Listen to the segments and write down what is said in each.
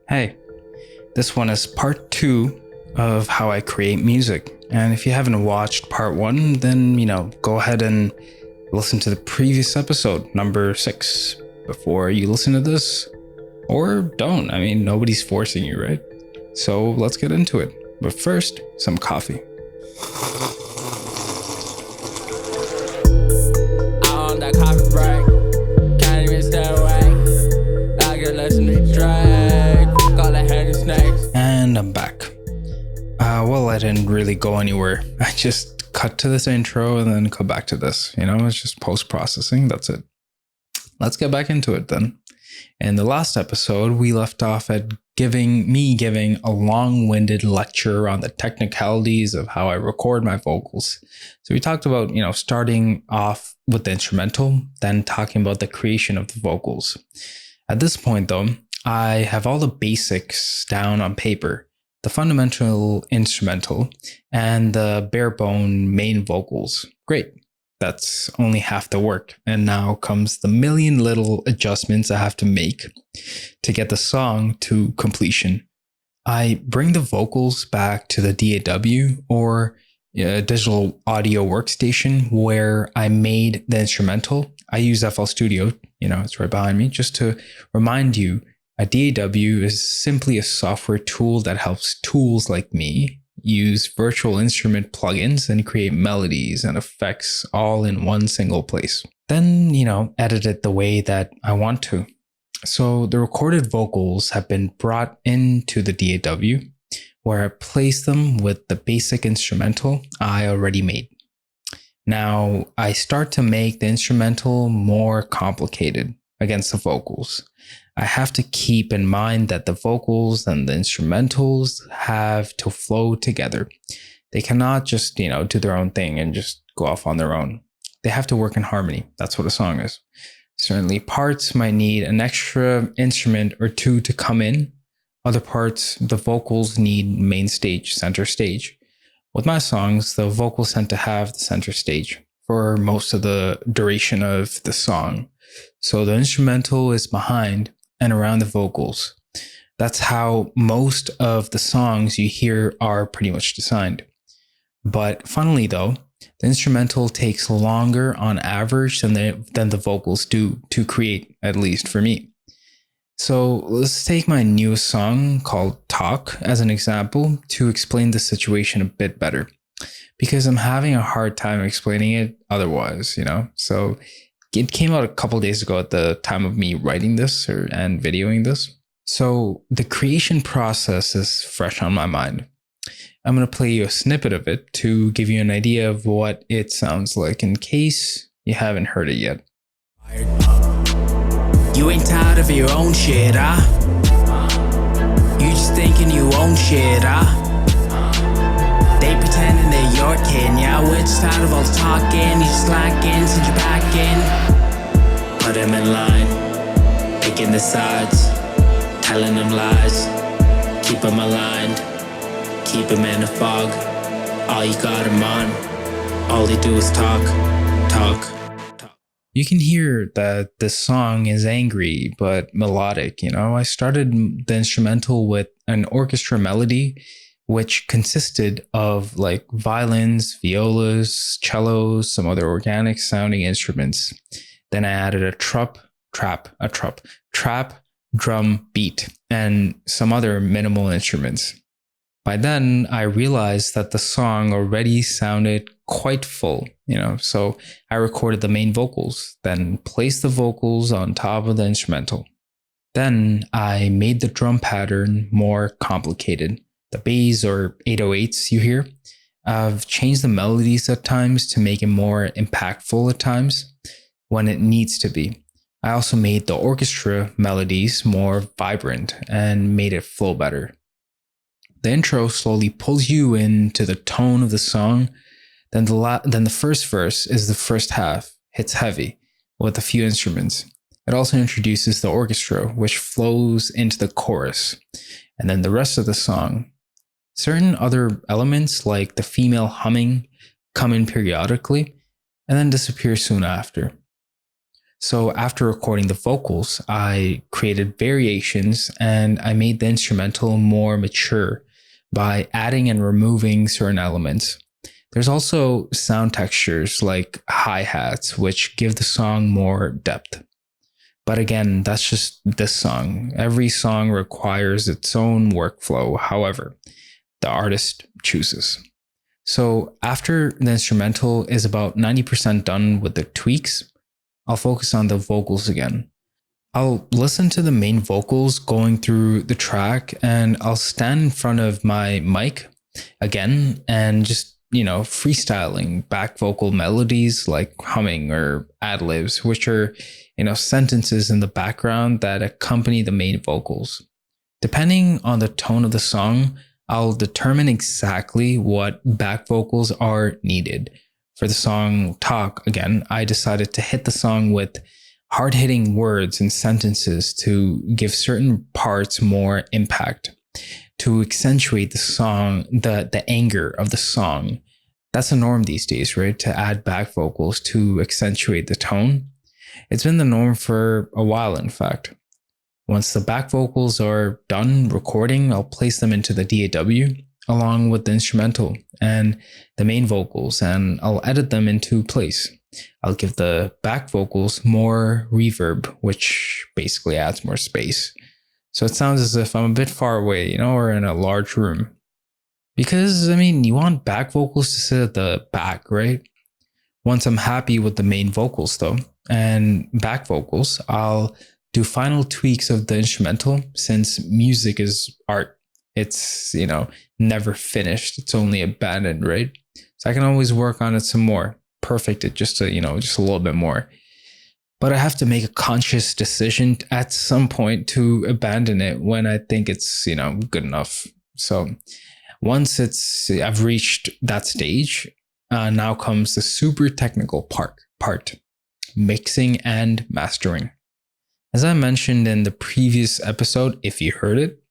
Hey, this one is part 2 of how I create music. And if you haven't watched part 1, then, go ahead and listen to the previous episode, number 6, before you listen to this. Or don't. I mean, nobody's forcing you, right? So let's get into it. But first, some coffee. On that coffee break, can't even stay awake. I can listen to Drake, all the heavy snakes. And I'm back. Well, I didn't really go anywhere. I just cut to this intro and then come back to this. It's just post-processing. That's it. Let's get back into it then. In the last episode, we left off at giving a long-winded lecture on the technicalities of how I record my vocals. So we talked about, starting off with the instrumental, then talking about the creation of the vocals. At this point, though, I have all the basics down on paper, the fundamental instrumental and the bare bone main vocals. Great. That's only half the work. And now comes the million little adjustments I have to make to get the song to completion. I bring the vocals back to the DAW or digital audio workstation where I made the instrumental. I use FL Studio, it's right behind me, just to remind you, a DAW is simply a software tool that helps tools like me use virtual instrument plugins and create melodies and effects all in one single place. Then, edit it the way that I want to. So the recorded vocals have been brought into the DAW where I place them with the basic instrumental I already made. Now I start to make the instrumental more complicated against the vocals. I have to keep in mind that the vocals and the instrumentals have to flow together. They cannot just, do their own thing and just go off on their own. They have to work in harmony. That's what a song is. Certainly parts might need an extra instrument or two to come in. Other parts, the vocals need main stage, center stage. With my songs, the vocals tend to have the center stage for most of the duration of the song. So the instrumental is behind and around the vocals. That's how most of the songs you hear are pretty much designed. But funnily though, the instrumental takes longer on average than the vocals do to create, at least for me. So let's take my newest song called Talk as an example to explain the situation a bit better, because I'm having a hard time explaining it otherwise, So it came out a couple days ago at the time of me writing this and videoing this. So the creation process is fresh on my mind. I'm going to play you a snippet of it to give you an idea of what it sounds like in case you haven't heard it yet. You ain't tired of your own shit, huh? You just thinking you own shit, huh? They pretending they're your kid, yeah. We're just tired of all the talking. You just slacking since you're back in. Put them in line, picking the sides, telling them lies. Keep them aligned, keep them in a fog. All you got them on, all they do is talk. You can hear that the song is angry but melodic. I started the instrumental with an orchestra melody which consisted of like violins, violas, cellos, some other organic sounding instruments. Then I added a trap, drum beat, and some other minimal instruments. By then, I realized that the song already sounded quite full, so I recorded the main vocals, then placed the vocals on top of the instrumental. Then I made the drum pattern more complicated. The bass or 808s you hear, I've changed the melodies at times to make it more impactful at times when it needs to be. I also made the orchestra melodies more vibrant and made it flow better. The intro slowly pulls you into the tone of the song. Then the first verse is the first half, hits heavy with a few instruments. It also introduces the orchestra, which flows into the chorus, and then the rest of the song. Certain other elements like the female humming come in periodically and then disappear soon after. So after recording the vocals, I created variations and I made the instrumental more mature by adding and removing certain elements. There's also sound textures like hi-hats, which give the song more depth. But again, that's just this song. Every song requires its own workflow. However, the artist chooses. So after the instrumental is about 90% done with the tweaks, I'll focus on the vocals again. I'll listen to the main vocals going through the track and I'll stand in front of my mic again and just, freestyling back vocal melodies like humming or ad libs, which are, sentences in the background that accompany the main vocals. Depending on the tone of the song, I'll determine exactly what back vocals are needed. For the song Talk, again, I decided to hit the song with hard-hitting words and sentences to give certain parts more impact, to accentuate the song, the anger of the song. That's a norm these days, right? To add back vocals to accentuate the tone. It's been the norm for a while, in fact. Once the back vocals are done recording, I'll place them into the DAW along with the instrumental and the main vocals, and I'll edit them into place. I'll give the back vocals more reverb, which basically adds more space. So it sounds as if I'm a bit far away, or in a large room. Because, you want back vocals to sit at the back, right? Once I'm happy with the main vocals, though, and back vocals, I'll do final tweaks of the instrumental, since music is art. It's, never finished. It's only abandoned, right? So I can always work on it some more, perfect it just a little bit more. But I have to make a conscious decision at some point to abandon it when I think it's, good enough. So once I've reached that stage, now comes the super technical part, mixing and mastering. As I mentioned in the previous episode, if you heard it,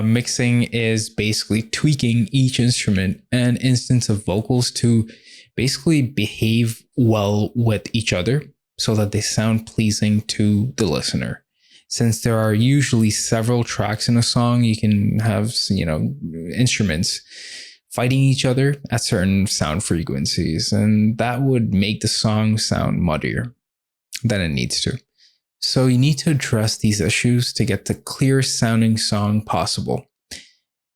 mixing is basically tweaking each instrument and instance of vocals to basically behave well with each other so that they sound pleasing to the listener. Since there are usually several tracks in a song, you can have, instruments fighting each other at certain sound frequencies, and that would make the song sound muddier than it needs to. So you need to address these issues to get the clearest sounding song possible.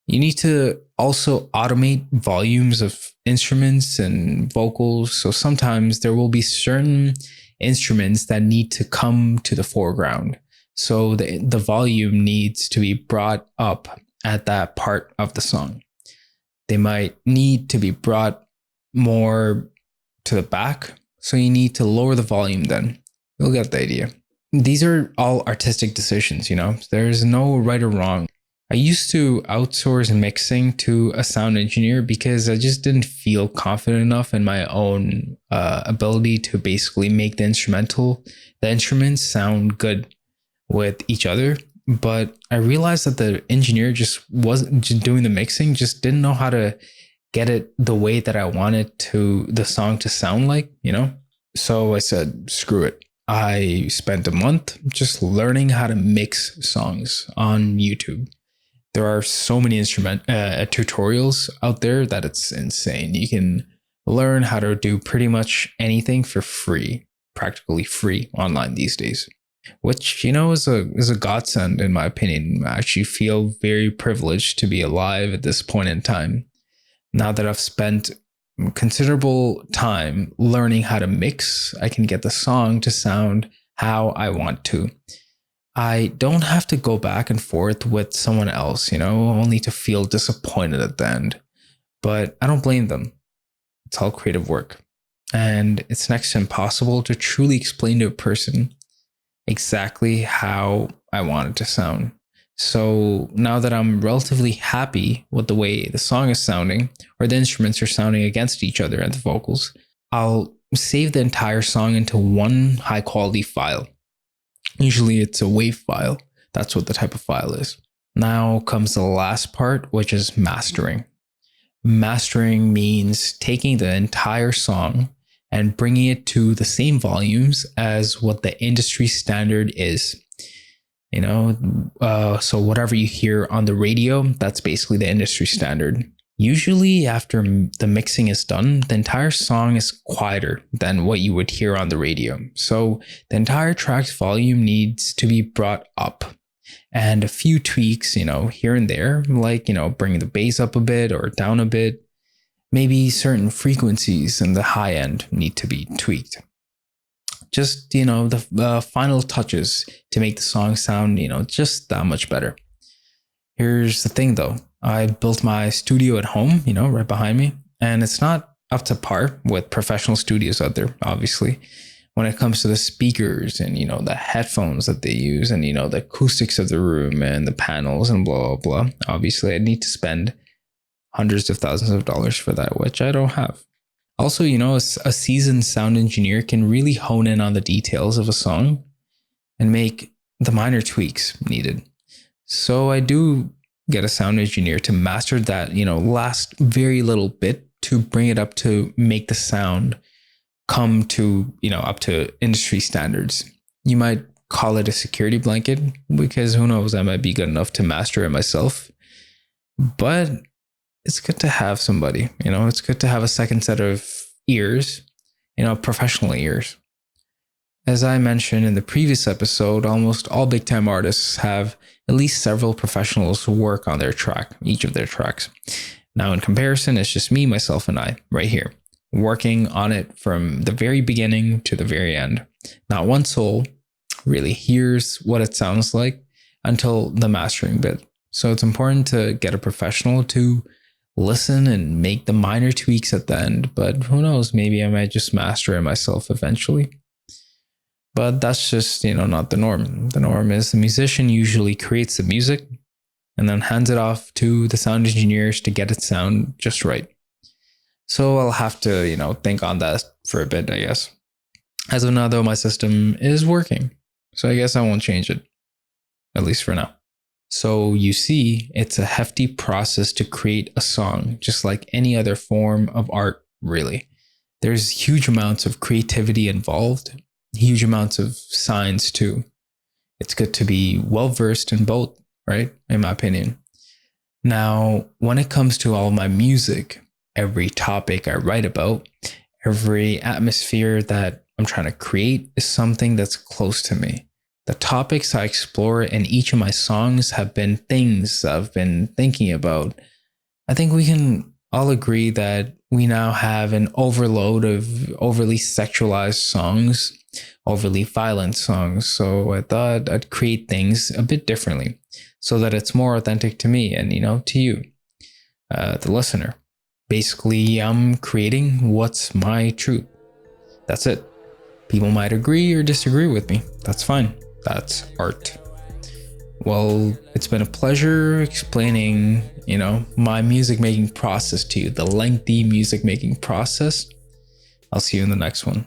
You need to also automate volumes of instruments and vocals. So sometimes there will be certain instruments that need to come to the foreground. So the volume needs to be brought up at that part of the song. They might need to be brought more to the back. So you need to lower the volume then. You'll get the idea. These are all artistic decisions, There's no right or wrong. I used to outsource mixing to a sound engineer because I just didn't feel confident enough in my own ability to basically make the instruments sound good with each other. But I realized that the engineer just wasn't just doing the mixing, just didn't know how to get it the way that I wanted the song to sound like, So I said, screw it. I spent a month just learning how to mix songs on YouTube. There are so many tutorials out there that it's insane. You can learn how to do pretty much anything for free, practically free online these days, which, is a godsend in my opinion. I actually feel very privileged to be alive at this point in time. Now that I've spent considerable time learning how to mix, I can get the song to sound how I want to. I don't have to go back and forth with someone else, only to feel disappointed at the end. But I don't blame them. It's all creative work. And it's next to impossible to truly explain to a person exactly how I want it to sound. So now that I'm relatively happy with the way the song is sounding, or the instruments are sounding against each other and the vocals, I'll save the entire song into one high quality file. Usually it's a WAV file. That's what the type of file is. Now comes the last part, which is mastering. Mastering means taking the entire song and bringing it to the same volumes as what the industry standard is. So whatever you hear on the radio, that's basically the industry standard. Usually after the mixing is done, the entire song is quieter than what you would hear on the radio. So the entire track's volume needs to be brought up, and a few tweaks, here and there, like, bringing the bass up a bit or down a bit. Maybe certain frequencies in the high end need to be tweaked. Just, the final touches to make the song sound, just that much better. Here's the thing though. I built my studio at home, right behind me, and it's not up to par with professional studios out there, obviously, when it comes to the speakers and, the headphones that they use and, the acoustics of the room and the panels and blah, blah, blah. Obviously, I need to spend hundreds of thousands of dollars for that, which I don't have. Also, a seasoned sound engineer can really hone in on the details of a song and make the minor tweaks needed. So I do get a sound engineer to master that, last very little bit to bring it up to make the sound come to, up to industry standards. You might call it a security blanket, because who knows, I might be good enough to master it myself. But it's good to have somebody, it's good to have a second set of ears, professional ears. As I mentioned in the previous episode, almost all big time artists have at least several professionals who work on each of their tracks. Now, in comparison, it's just me, myself, and I right here, working on it from the very beginning to the very end. Not one soul really hears what it sounds like until the mastering bit. So it's important to get a professional to listen and make the minor tweaks at the end. But who knows, maybe I might just master it myself eventually. But that's just, not the norm. The norm is the musician usually creates the music and then hands it off to the sound engineers to get it sound just right. So I'll have to, think on that for a bit, I guess. As of now, though, my system is working. So I guess I won't change it, at least for now. So you see, it's a hefty process to create a song, just like any other form of art, really. There's huge amounts of creativity involved, huge amounts of science too. It's good to be well versed in both, right? In my opinion. Now, when it comes to all my music, every topic I write about, every atmosphere that I'm trying to create is something that's close to me. The topics I explore in each of my songs have been things I've been thinking about. I think we can all agree that we now have an overload of overly sexualized songs, overly violent songs. So I thought I'd create things a bit differently so that it's more authentic to me and, to you, the listener. Basically, I'm creating what's my truth. That's it. People might agree or disagree with me. That's fine. That's art. Well, it's been a pleasure explaining, my music making process to you, the lengthy music making process. I'll see you in the next one.